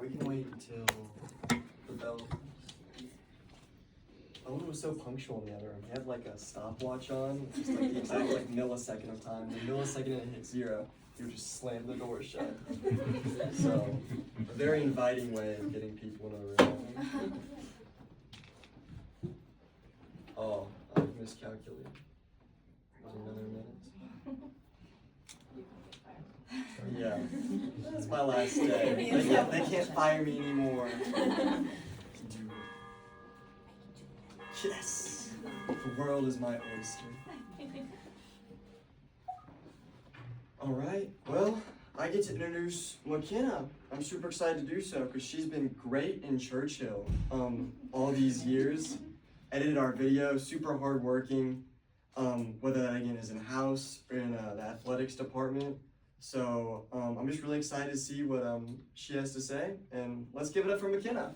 we can wait until the bell. Owen was so punctual in the other room. He had like a stopwatch on, just like the exact like millisecond of time. The millisecond it hit 0, he would just slam the door shut. So, a very inviting way of getting people into the room. Oh, I miscalculated. Was another minute? Yeah, that's my last day. They can't fire me anymore. Yes, the world is my oyster. All right, well, I get to introduce Makena. I'm super excited to do so because she's been great in Churchill all these years. Edited our video, super hardworking, whether that again is in-house or in the athletics department. So I'm just really excited to see what she has to say, and let's give it up for Makena.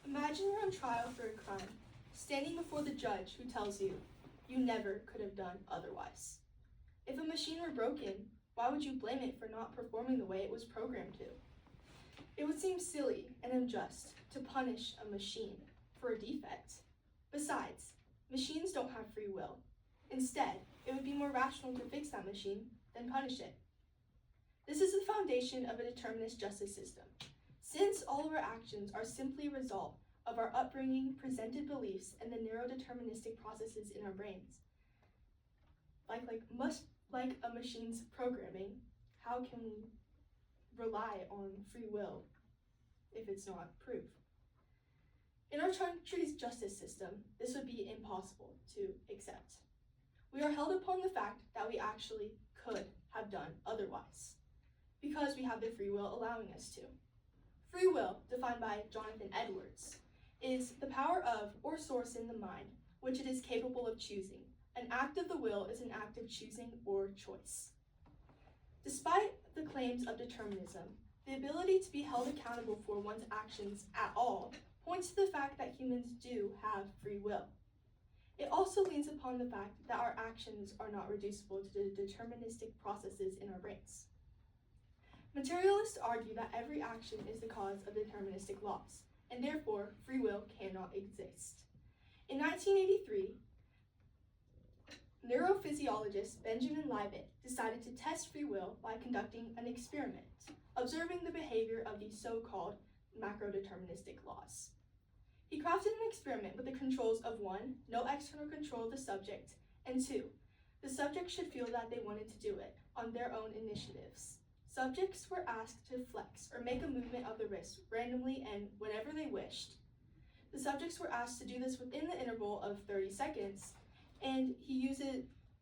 Imagine you're on trial for a crime, standing before the judge who tells you, you never could have done otherwise. If a machine were broken, why would you blame it for not performing the way it was programmed to? It would seem silly and unjust to punish a machine for a defect. Besides, machines don't have free will. Instead, it would be more rational to fix that machine than punish it. This is the foundation of a determinist justice system. Since all of our actions are simply a result of our upbringing, presented beliefs, and the neurodeterministic processes in our brains, much like a machine's programming, how can we rely on free will if it's not proof? In our country's justice system, this would be impossible to accept. We are held upon the fact that we actually could have done otherwise, because we have the free will allowing us to. Free will, defined by Jonathan Edwards, is the power of or source in the mind, which it is capable of choosing. An act of the will is an act of choosing or choice. Despite the claims of determinism, the ability to be held accountable for one's actions at all points to the fact that humans do have free will. It also leans upon the fact that our actions are not reducible to the deterministic processes in our brains. Materialists argue that every action is the cause of deterministic laws, and therefore free will cannot exist. In 1983, neurophysiologist Benjamin Libet decided to test free will by conducting an experiment, observing the behavior of these so-called macrodeterministic laws. He crafted an experiment with the controls of 1, no external control of the subject, and 2, the subject should feel that they wanted to do it on their own initiatives. Subjects were asked to flex or make a movement of the wrist randomly and whenever they wished. The subjects were asked to do this within the interval of 30 seconds, and he used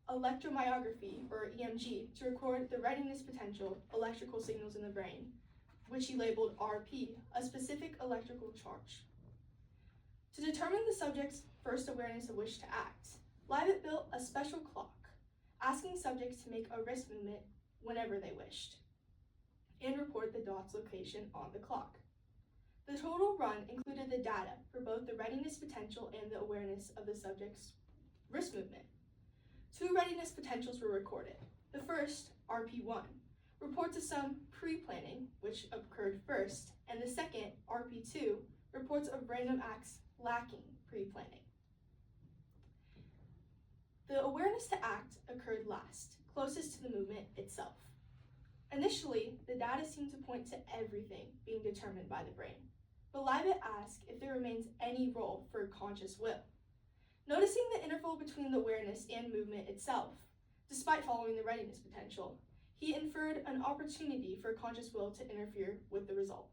electromyography, or EMG, to record the readiness potential electrical signals in the brain, which he labeled RP, a specific electrical charge. To determine the subject's first awareness of wish to act, Libet built a special clock, asking subjects to make a wrist movement whenever they wished, and report the dot's location on the clock. The total run included the data for both the readiness potential and the awareness of the subject's wrist movement. 2 readiness potentials were recorded. The first, RP1, reports of some pre-planning, which occurred first, and the second, RP2, reports of random acts lacking pre-planning. The awareness to act occurred last, closest to the movement itself. Initially, the data seemed to point to everything being determined by the brain, but Libet asked if there remains any role for conscious will. Noticing the interval between the awareness and movement itself, despite following the readiness potential, he inferred an opportunity for conscious will to interfere with the result.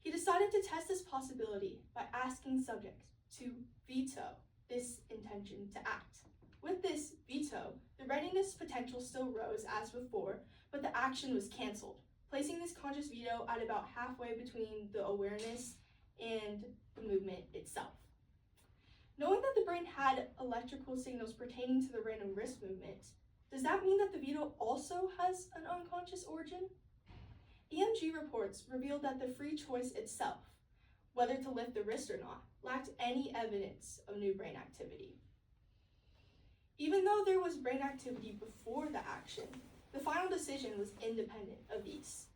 He decided to test this possibility by asking subjects to veto this intention to act. With this veto, the readiness potential still rose as before, but the action was canceled, placing this conscious veto at about halfway between the awareness and the movement itself. Knowing that the brain had electrical signals pertaining to the random wrist movement, does that mean that the veto also has an unconscious origin? EMG reports revealed that the free choice itself, whether to lift the wrist or not, lacked any evidence of new brain activity. Even though there was brain activity before the action, action. The final decision was independent of these.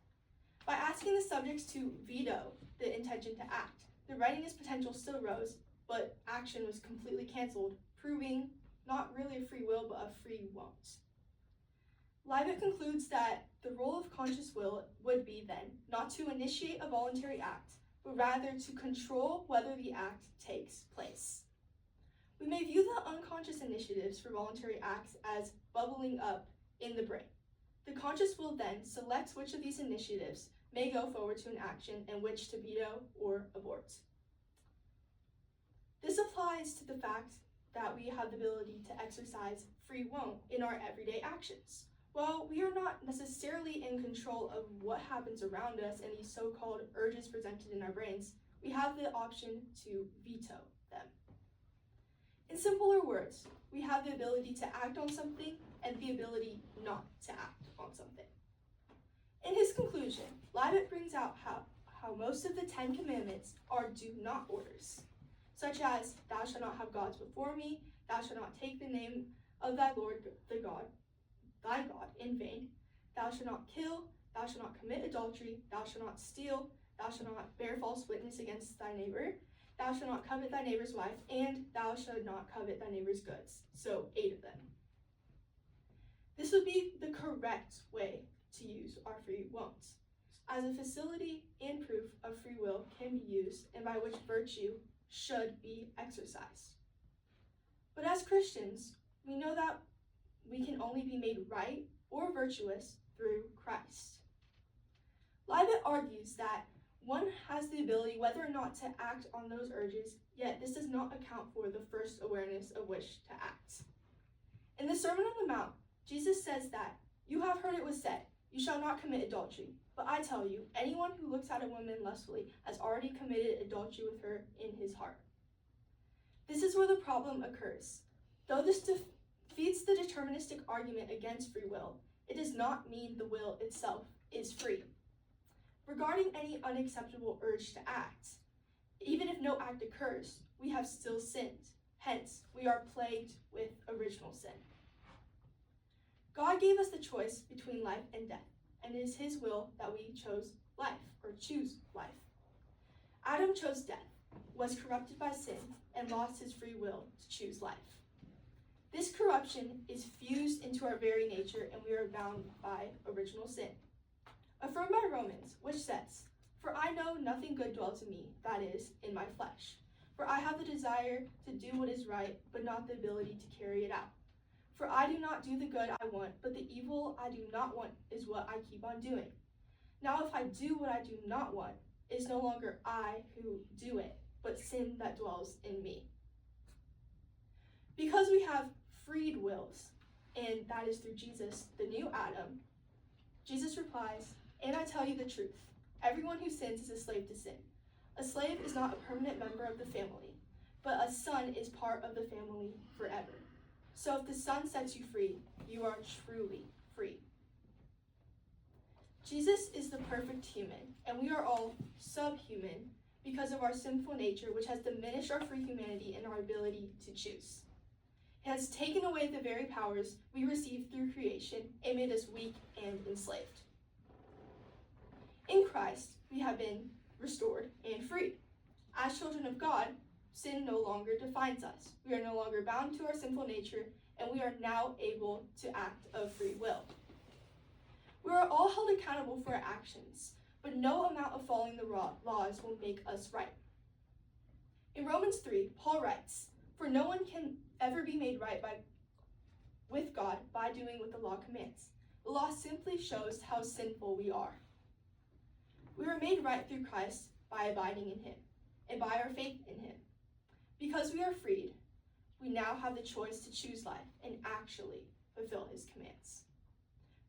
By asking the subjects to veto the intention to act, the readiness potential still rose, but action was completely canceled, proving not really a free will, but a free won't. Leibniz concludes that the role of conscious will would be then not to initiate a voluntary act, but rather to control whether the act takes place. We may view the unconscious initiatives for voluntary acts as bubbling up in the brain. The conscious will then selects which of these initiatives may go forward to an action and which to veto or abort. This applies to the fact that we have the ability to exercise free will in our everyday actions. While we are not necessarily in control of what happens around us and these so-called urges presented in our brains, we have the option to veto them. In simpler words, we have the ability to act on something and the ability not to act on something. In his conclusion, Leibniz brings out how most of the 10 Commandments are do not orders, such as, thou shalt not have gods before me, thou shalt not take the name of thy Lord, thy God in vain, thou shalt not kill, thou shalt not commit adultery, thou shalt not steal, thou shalt not bear false witness against thy neighbor, thou shalt not covet thy neighbor's wife, and thou shalt not covet thy neighbor's goods. So 8 of them. This would be the correct way to use our free won'ts, as a facility and proof of free will can be used and by which virtue should be exercised. But as Christians, we know that we can only be made right or virtuous through Christ. Leibniz argues that one has the ability whether or not to act on those urges, yet this does not account for the first awareness of which to act. In the Sermon on the Mount, Jesus says that, you have heard it was said, you shall not commit adultery. But I tell you, anyone who looks at a woman lustfully has already committed adultery with her in his heart. This is where the problem occurs. Though this defeats the deterministic argument against free will, it does not mean the will itself is free. Regarding any unacceptable urge to act, even if no act occurs, we have still sinned. Hence, we are plagued with original sin. God gave us the choice between life and death, and it is his will that we chose life, or choose life. Adam chose death, was corrupted by sin, and lost his free will to choose life. This corruption is fused into our very nature, and we are bound by original sin. Affirmed by Romans, which says, for I know nothing good dwells in me, that is, in my flesh. For I have the desire to do what is right, but not the ability to carry it out. For I do not do the good I want, but the evil I do not want is what I keep on doing. Now if I do what I do not want, it is no longer I who do it, but sin that dwells in me. Because we have freed wills, and that is through Jesus, the new Adam, Jesus replies, and I tell you the truth, everyone who sins is a slave to sin. A slave is not a permanent member of the family, but a son is part of the family forever. So if the Son sets you free, you are truly free. Jesus is the perfect human, and we are all subhuman because of our sinful nature, which has diminished our free humanity and our ability to choose. It has taken away the very powers we received through creation and made us weak and enslaved. In Christ, we have been restored and freed. As children of God, sin no longer defines us. We are no longer bound to our sinful nature, and we are now able to act of free will. We are all held accountable for our actions, but no amount of following the laws will make us right. In Romans 3, Paul writes, for no one can ever be made right with God by doing what the law commands. The law simply shows how sinful we are. We were made right through Christ by abiding in him and by our faith in him. Because we are freed, we now have the choice to choose life and actually fulfill his commands.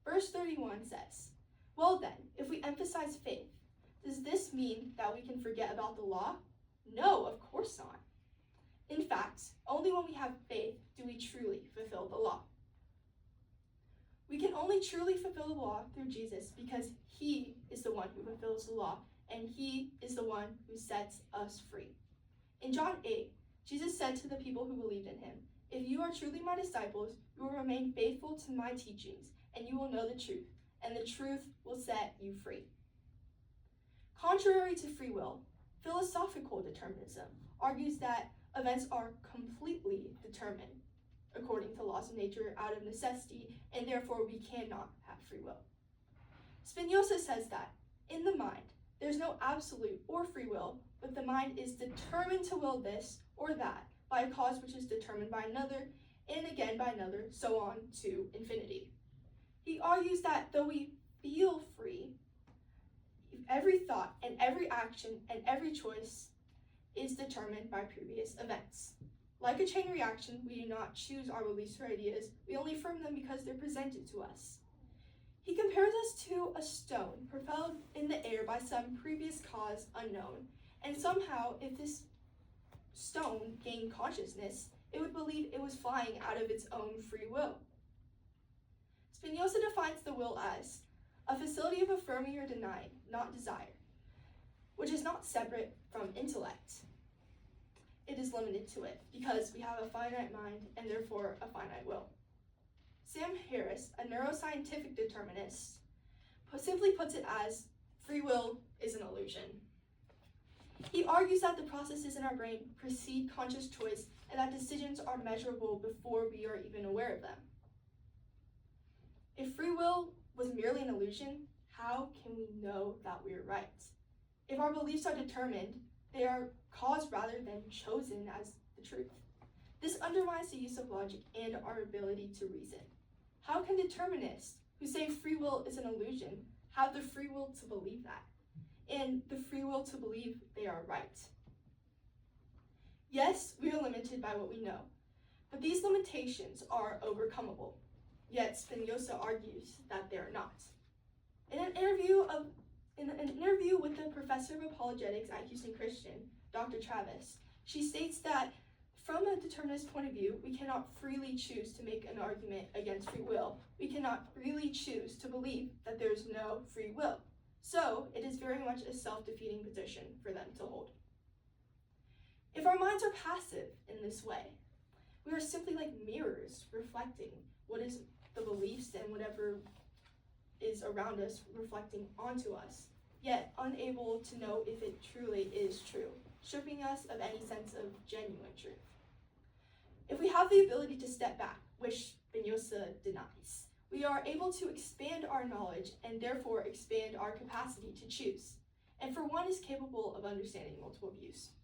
Verse 31 says, well then, if we emphasize faith, does this mean that we can forget about the law? No, of course not. In fact, only when we have faith do we truly fulfill the law. We can only truly fulfill the law through Jesus because he is the one who fulfills the law, and he is the one who sets us free. In John 8, Jesus said to the people who believed in him, If you are truly my disciples, you will remain faithful to my teachings, and you will know the truth, and the truth will set you free. Contrary to free will, philosophical determinism argues that events are completely determined according to laws of nature out of necessity, and therefore we cannot have free will. Spinoza says that in the mind, there's no absolute or free will, but the mind is determined to will this or that by a cause which is determined by another, and again by another, so on to infinity. He argues that though we feel free, every thought and every action and every choice is determined by previous events. Like a chain reaction, we do not choose our beliefs or ideas, we only affirm them because they're presented to us. He compares us to a stone propelled in the air by some previous cause unknown, and somehow if this stone gained consciousness, it would believe it was flying out of its own free will. Spinoza defines the will as a facility of affirming or denying, not desire, which is not separate from intellect. It is limited to it because we have a finite mind and therefore a finite will. Sam Harris, a neuroscientific determinist, simply puts it as free will is an illusion. He argues that the processes in our brain precede conscious choice and that decisions are measurable before we are even aware of them. If free will was merely an illusion, how can we know that we are right? If our beliefs are determined, they are caused rather than chosen as the truth. This undermines the use of logic and our ability to reason. How can determinists who say free will is an illusion have the free will to believe that, and the free will to believe they are right? Yes, we are limited by what we know, but these limitations are overcomable. Yet Spinoza argues that they are not. In an interview with the professor of apologetics at Houston Christian, Dr. Travis, she states that from a determinist point of view, we cannot freely choose to make an argument against free will. We cannot really choose to believe that there is no free will. So it is very much a self-defeating position for them to hold. If our minds are passive in this way, we are simply like mirrors reflecting what is the beliefs and whatever is around us reflecting onto us, yet unable to know if it truly is true, stripping us of any sense of genuine truth. If we have the ability to step back, which Spinoza denies, we are able to expand our knowledge and therefore expand our capacity to choose, and for one is capable of understanding multiple views.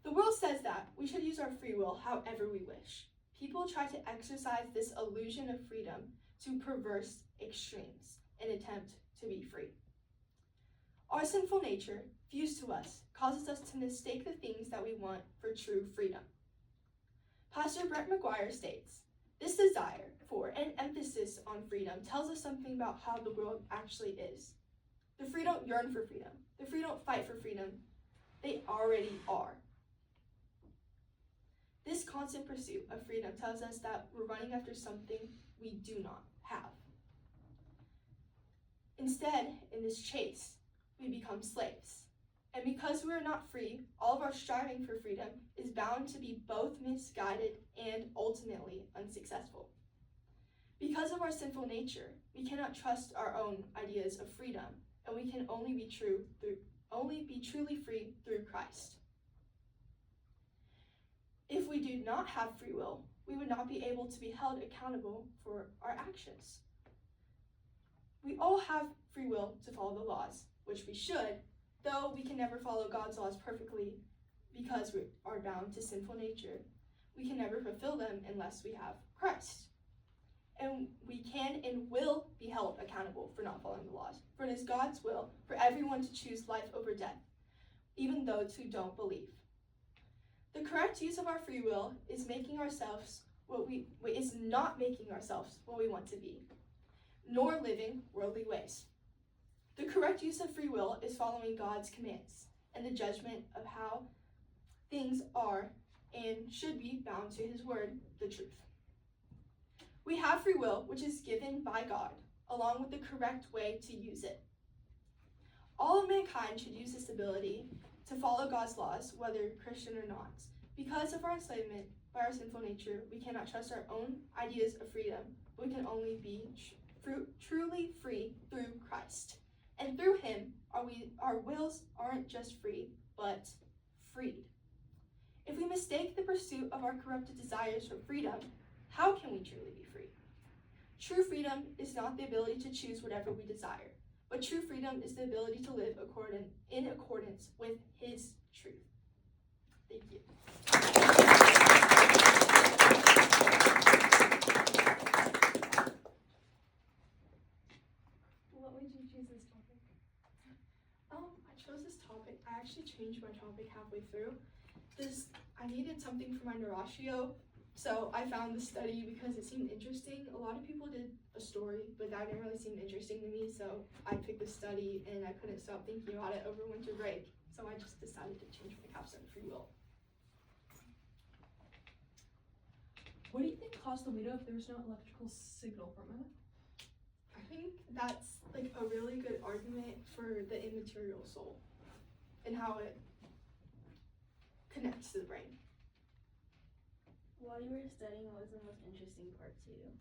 The world says that we should use our free will however we wish. People try to exercise this illusion of freedom to perverse extremes in an attempt to be free. Our sinful nature, fused to us, causes us to mistake the things that we want for true freedom. Pastor Brett McGuire states, "This desire for and emphasis on freedom tells us something about how the world actually is. The free don't yearn for freedom. The free don't fight for freedom. They already are." This constant pursuit of freedom tells us that we're running after something we do not have. Instead, in this chase, we become slaves. And because we are not free, all of our striving for freedom is bound to be both misguided and ultimately unsuccessful. Because of our sinful nature, we cannot trust our own ideas of freedom, and we can only be truly free through Christ. If we do not have free will, we would not be able to be held accountable for our actions. We all have free will to follow the laws, which we should, though we can never follow God's laws perfectly because we are bound to sinful nature. We can never fulfill them unless we have Christ. And we can and will be held accountable for not following the laws, for it is God's will for everyone to choose life over death, even those who don't believe. The correct use of our free will is not making ourselves what we want to be, nor living worldly ways. The correct use of free will is following God's commands and the judgment of how things are and should be bound to his word, the truth. We have free will, which is given by God, along with the correct way to use it. All of mankind should use this ability to follow God's laws, whether Christian or not. Because of our enslavement by our sinful nature, we cannot trust our own ideas of freedom. We can only be truly free through Christ. And through him, our wills aren't just free, but freed. If we mistake the pursuit of our corrupted desires for freedom, how can we truly be free? True freedom is not the ability to choose whatever we desire, but true freedom is the ability to live in accordance with his truth. Thank you. What would you choose this topic? I chose this topic. I actually changed my topic halfway through. I needed something for my neurotio, so I found this study because it seemed interesting. A lot of people did a story, but that didn't really seem interesting to me, so I picked the study and I couldn't stop thinking about it over winter break. So I just decided to change my capstone to free will. What do you think caused the widow if there was no electrical signal from it? I think that's like a really good argument for the immaterial soul and how it connects to the brain. While you were studying, what was the most interesting part to you?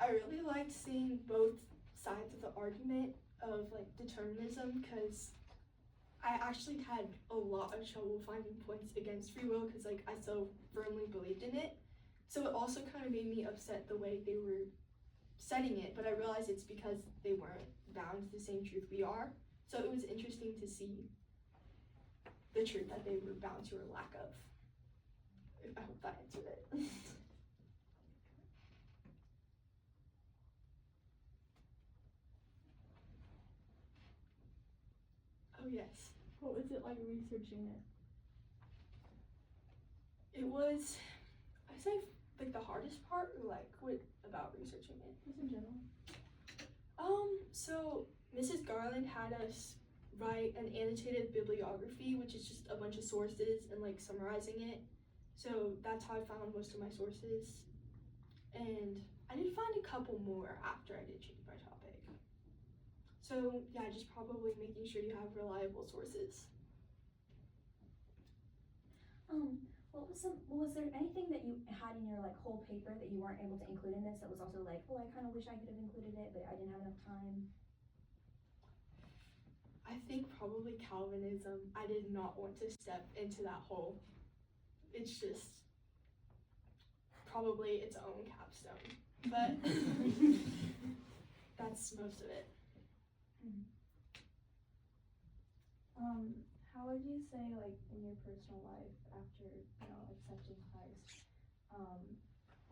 I really liked seeing both sides of the argument of like determinism, because I actually had a lot of trouble finding points against free will because like I so firmly believed in it. So it also kind of made me upset the way they were setting it, but I realized it's because they weren't bound to the same truth we are. So it was interesting to see the truth that they were bound to or lack of. I hope that answered it. Oh yes. What was it like researching it? It was, I'd say like the hardest part, or like what about researching it? Just in general. So Mrs. Garland had us write an annotated bibliography, which is just a bunch of sources and like summarizing it. So that's how I found most of my sources. And I did find a couple more after I did change my topic. So yeah, just probably making sure you have reliable sources. Was there anything that you had in your like whole paper that you weren't able to include in this that was also like, oh, I kind of wish I could have included it, but I didn't have enough time? I think probably Calvinism. I did not want to step into that hole. It's just probably its own capstone, but that's most of it. How would you say, like, in your personal life after, accepting Christ,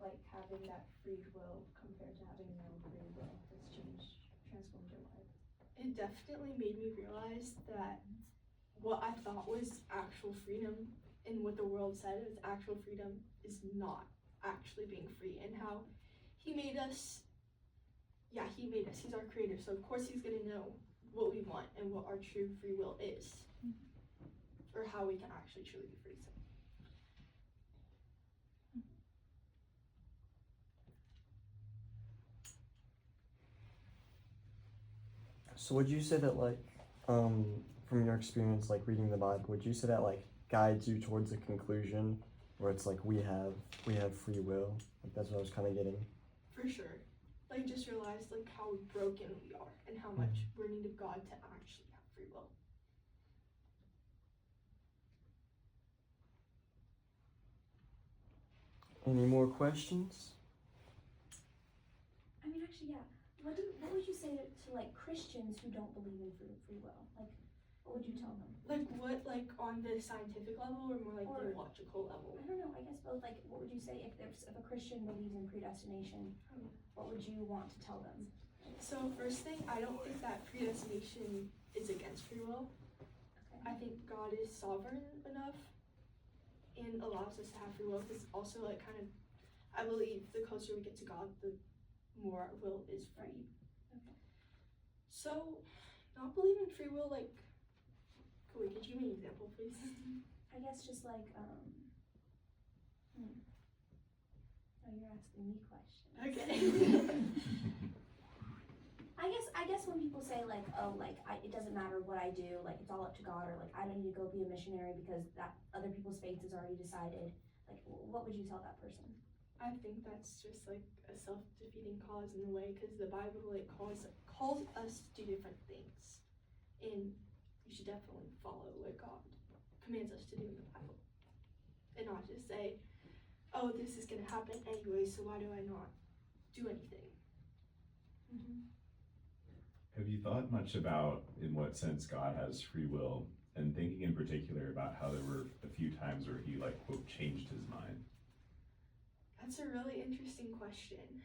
like, having that free will compared to having no free will has transformed your life? It definitely made me realize that what I thought was actual freedom and what the world said is actual freedom is not actually being free, and how he made us. Yeah, he made us. He's our creator, so of course he's gonna know what we want and what our true free will is, or how we can actually truly be free. So would you say that like from your experience like reading the Bible, would you say that like guides you towards a conclusion where it's like we have free will? Like that's what I was kind of getting. For sure. Like just realize like how broken we are and how much we're in need of God to actually have free will. Any more questions? I mean, actually, yeah. What would you say to like Christians who don't believe in free will? Like, what would you tell them? Like what, like on the scientific level or more like the logical level? I don't know. I guess both. Like, what would you say if a Christian believes in predestination? What would you want to tell them? So first thing, I don't think that predestination is against free will. Okay. I think God is sovereign enough and allows us to have free will, because also like kind of, I believe the closer we get to God, the more our will is free. Okay. So not believing in free will, like, could you give me an example, please? I guess just like Oh, you're asking me questions. Okay. I guess when people say like, oh, like it doesn't matter what I do, like it's all up to God, or like I don't need to go be a missionary because that other people's faith is already decided. Like, what would you tell that person? I think that's just like a self-defeating cause in a way, because the Bible like calls us to do different things, and you should definitely follow what God commands us to do in the Bible, and not just say, "Oh, this is gonna happen anyway, so why do I not do anything?" Have you thought much about in what sense God has free will, and thinking in particular about how there were a few times where he like quote changed his mind? That's a really interesting question.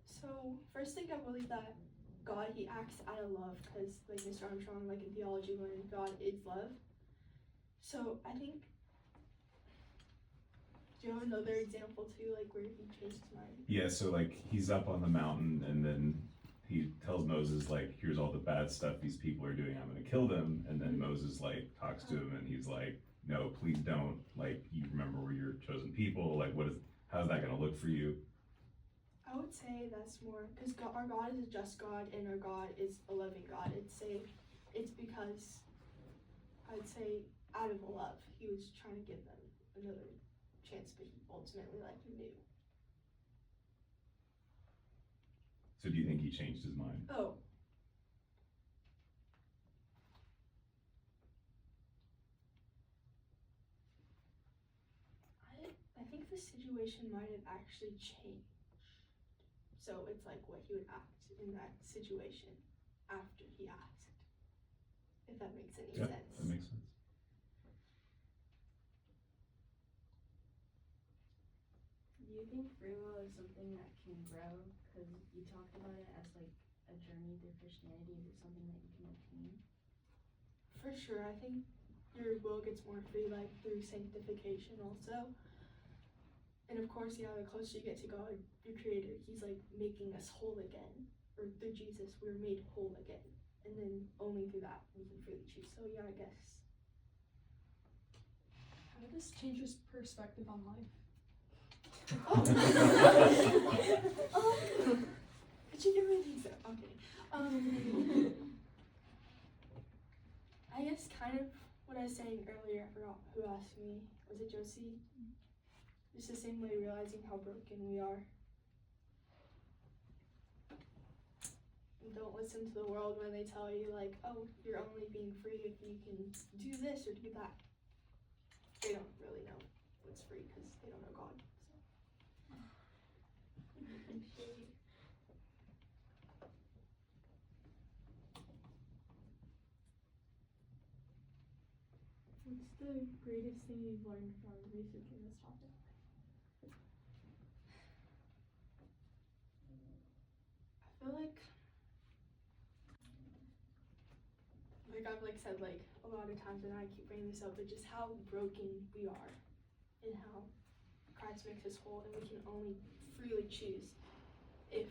So first thing, I believe that God, he acts out of love, because like Mr. Armstrong, like in theology, learned God is love. So I think, do you have another example too, like where he changed his mind? Yeah, so like he's up on the mountain and then he tells Moses like, here's all the bad stuff these people are doing, I'm gonna kill them. And then Moses like talks to him and he's like, no, please don't, like you remember we're your chosen people, like how's that gonna look for you? I would say that's more because our God is a just God and our God is a loving God. It's because I'd say out of love he was trying to give them another chance, but he ultimately knew. So do you think he changed his mind? Oh. I think the situation might have actually changed. So it's like what he would act in that situation after he asked. If that makes any Yeah, sense. that makes sense. Do you think free will is something that can grow? Because you talked about it as like a journey through Christianity. Is it something that you can obtain? For sure, I think your will gets more free through sanctification also. And of course, the closer you get to God, your creator, he's making us whole again. Or through Jesus, we're made whole again. And then only through that we can freely choose. So yeah, I guess. How did this change your perspective on life? Could you give me an example? Okay. I guess kind of what I was saying earlier, I forgot who asked me. Was it Josie? Just the same way, realizing how broken we are. And don't listen to the world when they tell you oh, you're only being free if you can do this or do that. They don't really know what's free because they don't know God. What's the greatest thing you've learned from researching this topic? I feel like I've said a lot of times, and I keep bringing this up, but just how broken we are and how Christ makes us whole, and we can only freely choose if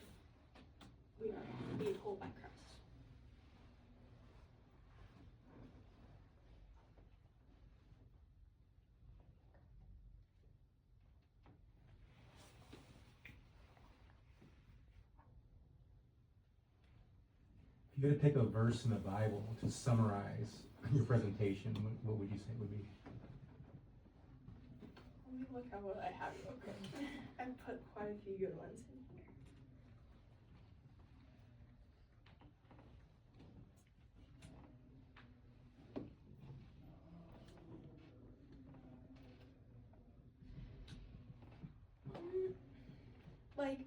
we are made whole by Christ. If you had to pick a verse in the Bible to summarize your presentation, what would you say it would be? Let me look at what I have real quick. I put quite a few good ones in here.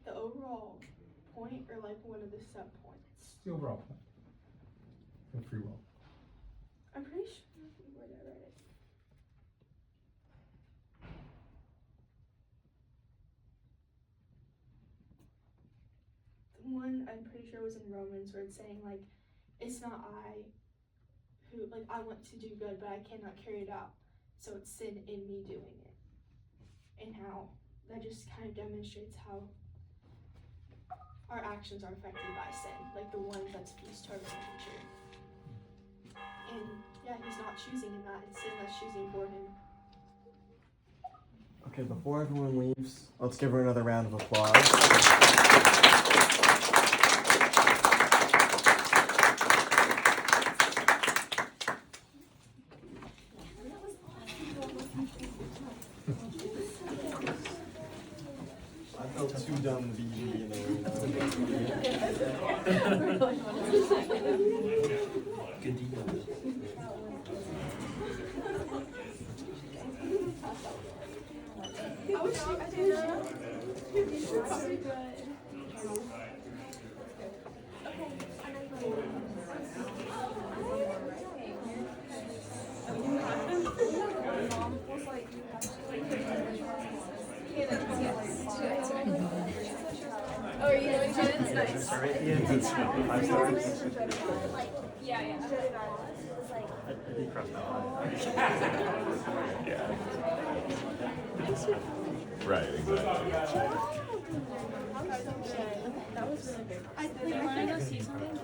The overall point or one of the sub points? The overall point of free will. I'm pretty sure where did I write it? The one I'm pretty sure was in Romans where it's saying it's not I who I want to do good but I cannot carry it out, so it's sin in me doing it. And how that just kind of demonstrates how our actions are affected by sin, the one that's beast totally nature. And yeah, he's not choosing in that, it's sin that's choosing for him. Okay, before everyone leaves, let's give her another round of applause. Good deal. I wish I did. Oh, are you doing it? It's nice. It's 5 stars. Yeah. I did cross that line. Yeah. Right, exactly. That was really good. I think I want to go see something.